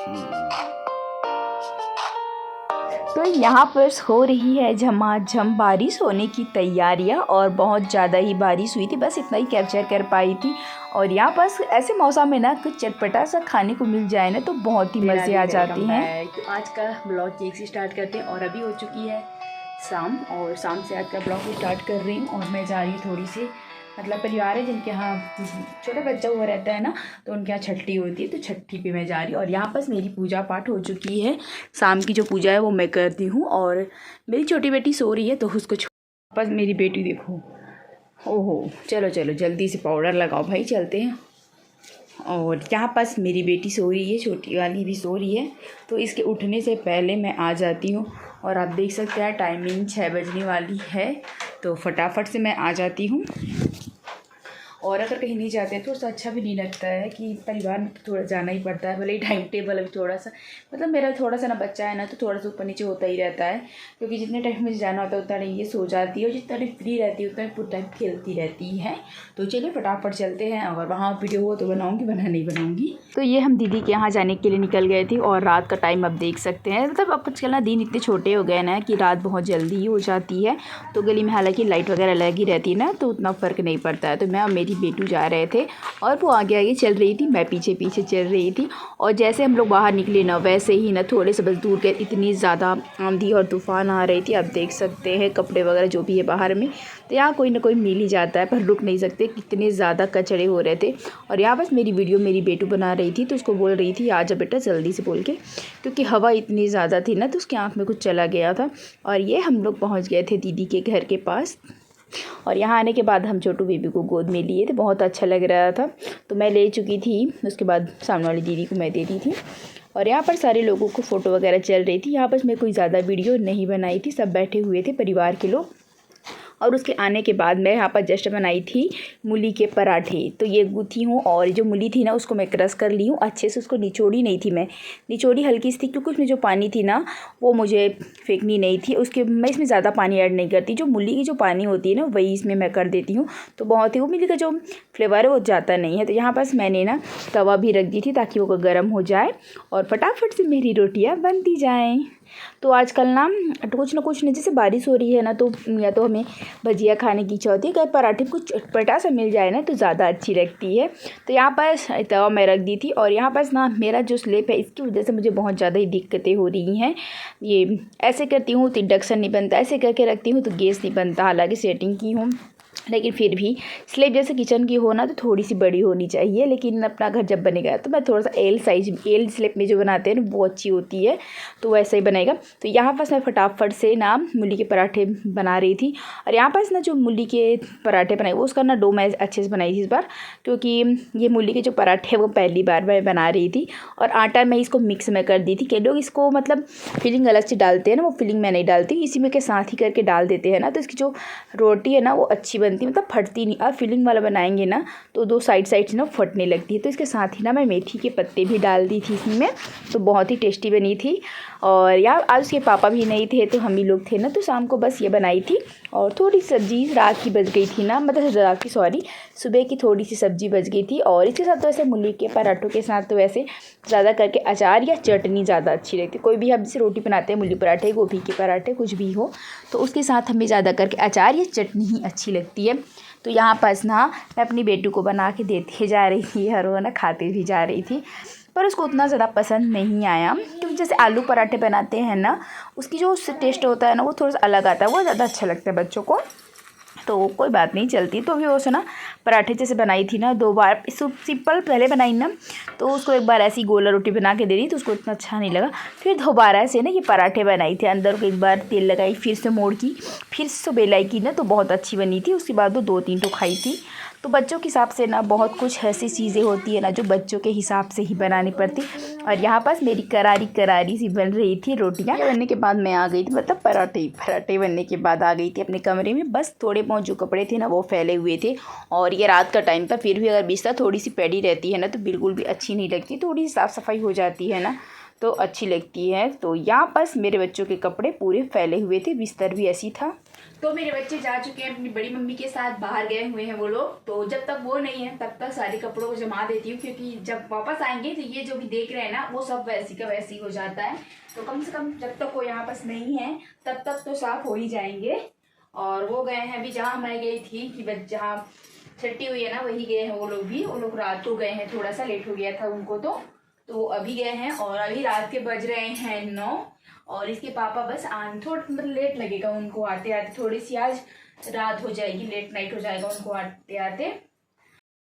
तो यहाँ पर हो रही है झमाझम बारिश होने की तैयारियाँ और बहुत ज़्यादा ही बारिश हुई थी, बस इतना ही कैप्चर कर पाई थी। और यहाँ पर ऐसे मौसम में ना कुछ चटपटा सा खाने को मिल जाए ना तो बहुत ही मज़े आ जाते हैं। तो आज का ब्लॉग केक से स्टार्ट करते हैं और अभी हो चुकी है शाम, और शाम से आज का ब्लॉग स्टार्ट कर रही हूँ। और मैं जा रही हूँ थोड़ी सी, मतलब परिवार है जिनके यहाँ छोटा बच्चा हुआ रहता है ना, तो उनके यहाँ छठी होती है, तो छठी पे मैं जा रही हूँ। और यहाँ पर मेरी पूजा पाठ हो चुकी है, शाम की जो पूजा है वो मैं करती हूँ। और मेरी छोटी बेटी सो रही है तो उसको बस मेरी बेटी देखो, ओहो चलो चलो जल्दी से पाउडर लगाओ भाई, चलते हैं। और यहाँ पास मेरी बेटी सो रही है, छोटी वाली भी सो रही है, तो इसके उठने से पहले मैं आ जाती हूँ। और आप देख सकते हैं टाइमिंग 6 बजने वाली है, तो फटाफट से मैं आ जाती हूँ। और अगर कहीं नहीं जाते हैं तो उससे अच्छा भी नहीं लगता है कि परिवार में तो थोड़ा जाना ही पड़ता है, भले ही टाइम टेबल अभी थोड़ा सा, मतलब मेरा थोड़ा सा ना बच्चा है ना, तो थोड़ा सा ऊपर नीचे होता ही रहता है, क्योंकि जितने टाइम मुझे जाना होता है उतना टाइम ये सो जाती है, और जितना टाइम फ्री रहती है उतना पूरा टाइम खेलती रहती है। तो चलिए फटाफट चलते हैं, अगर वहाँ वीडियो हो तो बनाऊँगी, वरना नहीं बनाऊँगी। तो ये हम दीदी के यहाँ जाने के लिए निकल गए थे, और रात का टाइम अब देख सकते हैं, मतलब अब आजकल ना दिन इतने छोटे हो गए ना कि रात बहुत जल्दी ही हो जाती है। तो गली में हालांकि लाइट वगैरह लगी रहती है ना, तो उतना फ़र्क नहीं पड़ता है। तो मैं और मेरी बेटू जा रहे थे, और वो आगे आगे चल रही थी, मैं पीछे पीछे चल रही थी। और जैसे हम लोग बाहर निकले ना, वैसे ही ना थोड़े से बस दूर के इतनी ज़्यादा आंधी और तूफ़ान आ रही थी। आप देख सकते हैं कपड़े वगैरह जो भी है बाहर में, तो यहाँ कोई ना कोई मिल ही जाता है, पर रुक नहीं सकते, कितने ज़्यादा कचड़े हो रहे थे। और यहाँ बस मेरी वीडियो मेरी बेटू बना रही थी, तो उसको बोल रही थी आ जा बेटा जल्दी से बोल के, क्योंकि हवा इतनी ज़्यादा थी ना, तो उसकी आँख में कुछ चला गया था। और ये हम लोग पहुँच गए थे दीदी के घर के पास। और यहाँ आने के बाद हम छोटू बेबी को गोद में लिए थे, बहुत अच्छा लग रहा था, तो मैं ले चुकी थी। उसके बाद सामने वाली दीदी को मैं दे दी थी। और यहाँ पर सारे लोगों को फ़ोटो वगैरह चल रही थी। यहाँ पर मैं कोई ज़्यादा वीडियो नहीं बनाई थी, सब बैठे हुए थे परिवार के लोग। और उसके आने के बाद मैं यहाँ पर जस्ट बनाई थी मूली के पराठे। तो ये गूथी हूँ, और जो मूली थी ना उसको मैं क्रश कर ली हूँ अच्छे से, उसको निचोड़ी नहीं थी मैं, निचोड़ी हल्की सी थी, क्योंकि उसमें जो पानी थी ना वो मुझे फेंकनी नहीं थी। उसके मैं इसमें ज़्यादा पानी ऐड नहीं करती, जो मूली की जो पानी होती है ना वही इसमें मैं कर देती हूँ, तो बहुत ही वो मूली का जो फ्लेवर है वो जाता नहीं है। तो यहाँ पर मैंने ना तवा भी रख दी थी ताकि वो गर्म हो जाए और फटाफट से मेरी रोटियाँ बनती जाएँ। तो आजकल ना कुछ ना जैसे बारिश हो रही है ना, तो या तो हमें भजिया खाने की इच्छा होती है, कहीं पराठे कुछ चटपटा सा मिल जाए ना तो ज़्यादा अच्छी लगती है। तो यहाँ पर तवा मैं रख दी थी, और यहाँ पर ना मेरा जो स्लेब है इसकी वजह से मुझे बहुत ज़्यादा ही दिक्कतें हो रही हैं। ये ऐसे करती हूँ तो इंडक्शन नहीं बनता, ऐसे करके रखती हूँ तो गैस नहीं बनता, हालाँकि सेटिंग की हूँ, लेकिन फिर भी स्लेब जैसे किचन की हो ना तो थोड़ी सी बड़ी होनी चाहिए। लेकिन अपना घर जब बनेगा तो मैं थोड़ा सा एल स्लेब में जो बनाते हैं ना वो अच्छी होती है, तो वैसा ही बनेगा। तो यहाँ पास मैं फटाफट से ना मूली के पराठे बना रही थी। और यहाँ पास ना जो मूली के पराठे बनाए वो उसका ना डो मैं अच्छे से बनाई थी इस बार, क्योंकि ये मूली के जो पराठे वो पहली बार मैं बना रही थी। और आटा मैं इसको मिक्स में कर दी थी, कई लोग इसको मतलब फिलिंग अलग से डालते हैं ना, वो फिलिंग मैं नहीं डालती, इसी में के साथ ही करके डाल देते हैं ना, तो इसकी जो रोटी है ना वो अच्छी बनती है, मतलब फटती नहीं। आप फिलिंग वाला बनाएंगे ना तो दो साइड से ना फटने लगती है। तो इसके साथ ही ना मैं मेथी के पत्ते भी डाल दी थी इसमें, तो बहुत ही टेस्टी बनी थी। और यार आज उसके पापा भी नहीं थे तो हम ही लोग थे ना, तो शाम को बस ये बनाई थी। और थोड़ी सब्जी रात की बच गई थी ना, मतलब रात की सॉरी सुबह की थोड़ी सी सब्जी बच गई थी। और इसके साथ तो ऐसे मूली के पराठों के साथ तो वैसे ज़्यादा करके अचार या चटनी ज़्यादा अच्छी लगती है। कोई भी हम जैसे रोटी बनाते हैं, मूली पराठे, गोभी के पराठे, कुछ भी हो, तो उसके साथ हमें ज़्यादा करके अचार या चटनी ही अच्छी लगती है। तो यहाँ पास ना मैं अपनी बेटी को बना के देते जा रही थी, और वो ना खाते भी जा रही थी, पर उसको उतना ज़्यादा पसंद नहीं आया, क्योंकि जैसे आलू पराठे बनाते हैं ना उसकी जो टेस्ट होता है ना वो थोड़ा सा अलग आता है, वो ज़्यादा अच्छा लगता है बच्चों को। तो कोई बात नहीं चलती। तो भी वो ना पराठे जैसे बनाई थी ना 2 बार, सिंपल पहले बनाई ना, तो उसको एक बार ऐसी गोला रोटी बना के दे दी तो उसको इतना अच्छा नहीं लगा। फिर दोबारा से ना ये पराठे बनाई थी, अंदर को एक बार तेल लगाई, फिर से मोड़ की, फिर से बेलाई की ना, तो बहुत अच्छी बनी थी। उसके बाद वो 2-3 तो खाई थी। तो बच्चों के हिसाब से ना बहुत कुछ ऐसी चीज़ें होती है ना जो बच्चों के हिसाब से ही बनानी पड़ती। और यहाँ पास मेरी करारी सी बन रही थी रोटियाँ। बनने के बाद मैं आ गई थी, मतलब पराठे बनने के बाद आ गई थी अपने कमरे में। बस थोड़े बहुत जो कपड़े थे ना वो फैले हुए थे, और ये रात का टाइम था, फिर भी अगर बिस्तर थोड़ी सी पैडी रहती है ना तो बिल्कुल भी अच्छी नहीं लगती, थोड़ी सी साफ़ सफाई हो जाती है ना तो अच्छी लगती है। तो यहाँ पास मेरे बच्चों के कपड़े पूरे फैले हुए थे, बिस्तर भी ऐसी था। तो मेरे बच्चे जा चुके हैं अपनी बड़ी मम्मी के साथ, बाहर गए हुए हैं वो लोग। तो जब तक वो नहीं है तब तक सारे कपड़ों को जमा देती हूँ, क्योंकि जब वापस आएंगे तो ये जो भी देख रहे हैं ना वो सब वैसी का वैसी हो जाता है। तो कम से कम जब तक वो यहाँ पास नहीं है तब तक तो साफ हो ही जाएंगे। और वो गए हैं अभी जहाँ मैं गई थी कि जहाँ छुट्टी हुई है ना वही गए हैं वो लोग भी। वो लोग रात को गए हैं, थोड़ा सा लेट हो गया था उनको तो अभी गए हैं। और अभी रात के बज रहे हैं 9 और इसके पापा बस थोड़ा मतलब लेट लगेगा उनको आते आते, थोड़ी सी आज रात हो जाएगी, लेट नाइट हो जाएगा उनको आते आते।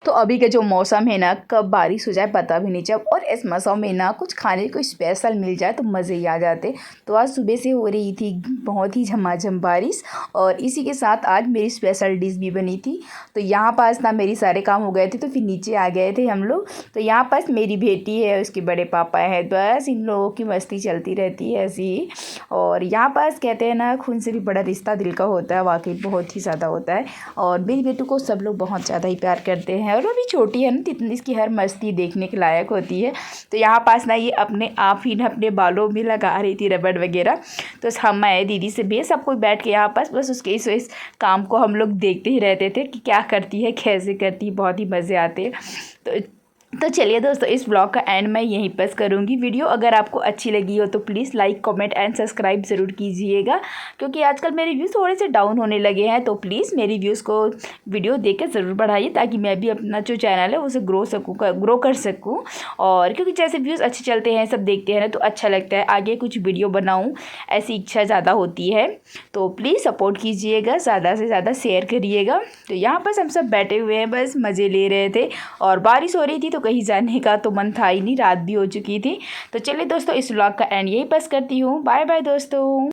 तो अभी का जो मौसम है ना, कब बारिश हो जाए पता भी नहीं चल, और इस मौसम में ना कुछ खाने को स्पेशल मिल जाए तो मज़े ही आ जाते। तो आज सुबह से हो रही थी बहुत ही झमाझम बारिश, और इसी के साथ आज मेरी स्पेशल डिश भी बनी थी। तो यहाँ पास ना मेरी सारे काम हो गए थे तो फिर नीचे आ गए थे हम लोग। तो यहाँ पास मेरी बेटी है, उसके बड़े पापा हैं, बस इन लोगों की मस्ती चलती रहती है ऐसी ही। और यहाँ पास कहते हैं ना, खून से भी बड़ा रिश्ता दिल का होता है, वाकई बहुत ही ज़्यादा होता है। और मेरी बेटी को सब लोग बहुत ज़्यादा ही प्यार करते हैं, और वो भी छोटी है ना, इतनी इसकी हर मस्ती देखने के लायक होती है। तो यहाँ पास ना ये अपने आप ही ना अपने बालों में लगा रही थी रबड़ वगैरह। तो हम मैं दीदी से भी सब कोई बैठ के यहाँ पास बस उसके इस काम को हम लोग देखते ही रहते थे कि क्या करती है कैसे करती है, बहुत ही मज़े आते हैं। तो चलिए दोस्तों, इस ब्लॉग का एंड मैं यहीं पर करूँगी। वीडियो अगर आपको अच्छी लगी हो तो please like comment and subscribe ज़रूर कीजिएगा, क्योंकि आजकल मेरे व्यूज़ थोड़े से डाउन होने लगे हैं। तो प्लीज़ मेरी व्यूज़ को वीडियो देख कर ज़रूर बढ़ाइए, ताकि मैं भी अपना जो चैनल है उसे ग्रो कर सकूँ। और क्योंकि जैसे व्यूज़ अच्छे चलते हैं, सब देखते हैं ना, तो अच्छा लगता है आगे कुछ वीडियो बनाऊँ, ऐसी इच्छा ज़्यादा होती है। तो प्लीज़ सपोर्ट कीजिएगा, ज़्यादा से ज़्यादा शेयर करिएगा। तो यहाँ पर हम सब बैठे हुए हैं, बस मज़े ले रहे थे, और बारिश हो रही थी तो कहीं जाने का तो मन था ही नहीं, रात भी हो चुकी थी। तो चलिए दोस्तों, इस व्लॉग का एंड यही बस करती हूँ। बाय बाय दोस्तों।